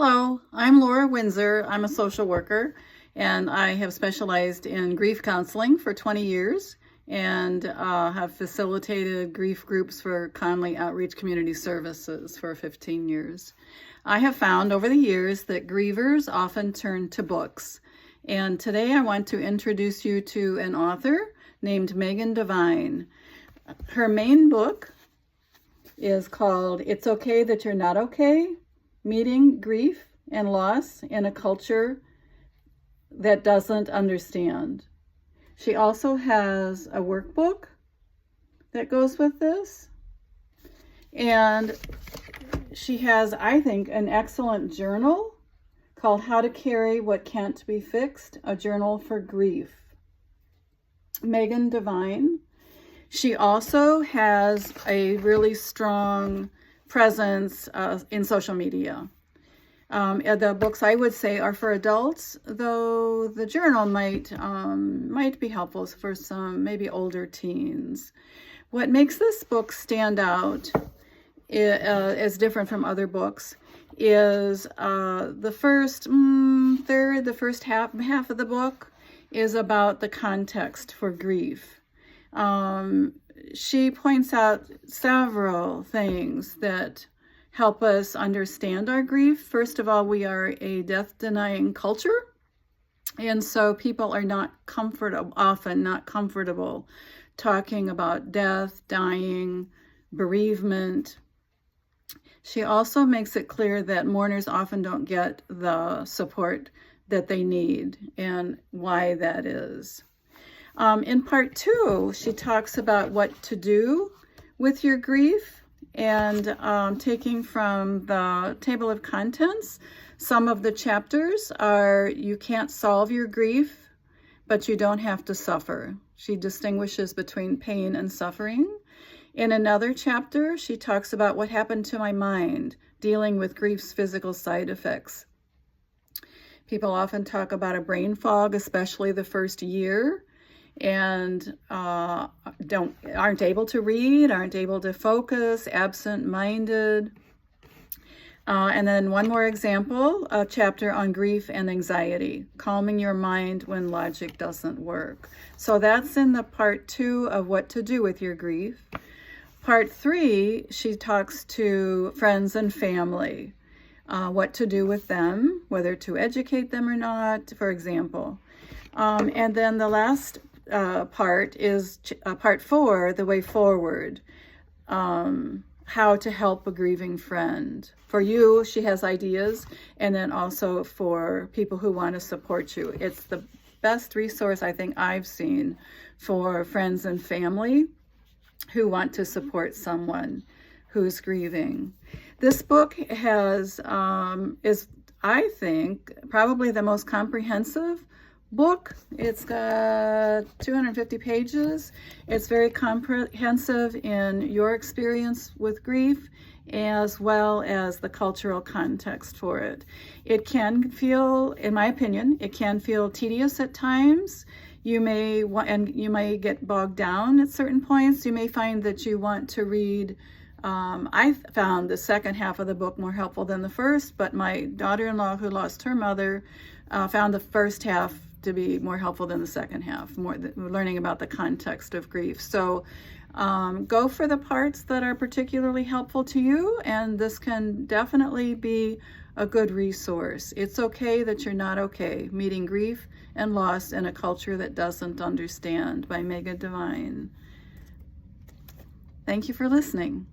Hello, I'm Lora Windsor. I'm a social worker and I have specialized in grief counseling for 20 years and have facilitated grief groups for Conley Outreach Community Services for 15 years. I have found over the years that grievers often turn to books, and today I want to introduce you to an author named Megan Devine. Her main book is called It's Okay That You're Not Okay: Meeting Grief and Loss in a Culture That Doesn't Understand. She also has a workbook that goes with this. And she has, I think, an excellent journal called How to Carry What Can't Be Fixed, a Journal for Grief. Megan Devine. She also has a really strong presence in social media. The books, I would say, are for adults, though the journal might be helpful for some maybe older teens. What makes this book stand out is different from other books is the first third, the first half of the book is about the context for grief. She points out several things that help us understand our grief. First of all, we are a death-denying culture, and so people are often not comfortable talking about death, dying, bereavement. She also makes it clear that mourners often don't get the support that they need and why that is. In part 2, she talks about what to do with your grief, and taking from the table of contents, some of the chapters are you can't solve your grief, but you don't have to suffer. She distinguishes between pain and suffering. In another chapter, she talks about what happened to my mind, dealing with grief's physical side effects. People often talk about a brain fog, especially the first year, and aren't able to read, aren't able to focus, absent-minded. And then one more example, a chapter on grief and anxiety, calming your mind when logic doesn't work. So that's in the part 2 of what to do with your grief. Part 3, she talks to friends and family, what to do with them, whether to educate them or not, for example. And then the last part is part 4, the way forward, how to help a grieving friend. For you, she has ideas, and then also for people who want to support you. It's the best resource I think I've seen for friends and family who want to support someone who's grieving. This book is, I think, probably the most comprehensive book. It's got 250 pages. It's very comprehensive in your experience with grief, as well as the cultural context for it. It can feel, in my opinion, it can feel tedious at times. You may get bogged down at certain points. You may find that you want to read. I found the second half of the book more helpful than the first, but my daughter-in-law, who lost her mother, found the first half to be more helpful than the second half, learning about the context of grief. So go for the parts that are particularly helpful to you, and this can definitely be a good resource. It's Okay That You're Not Okay: Meeting Grief and Loss in a Culture That Doesn't Understand, by Megan Devine. Thank you for listening.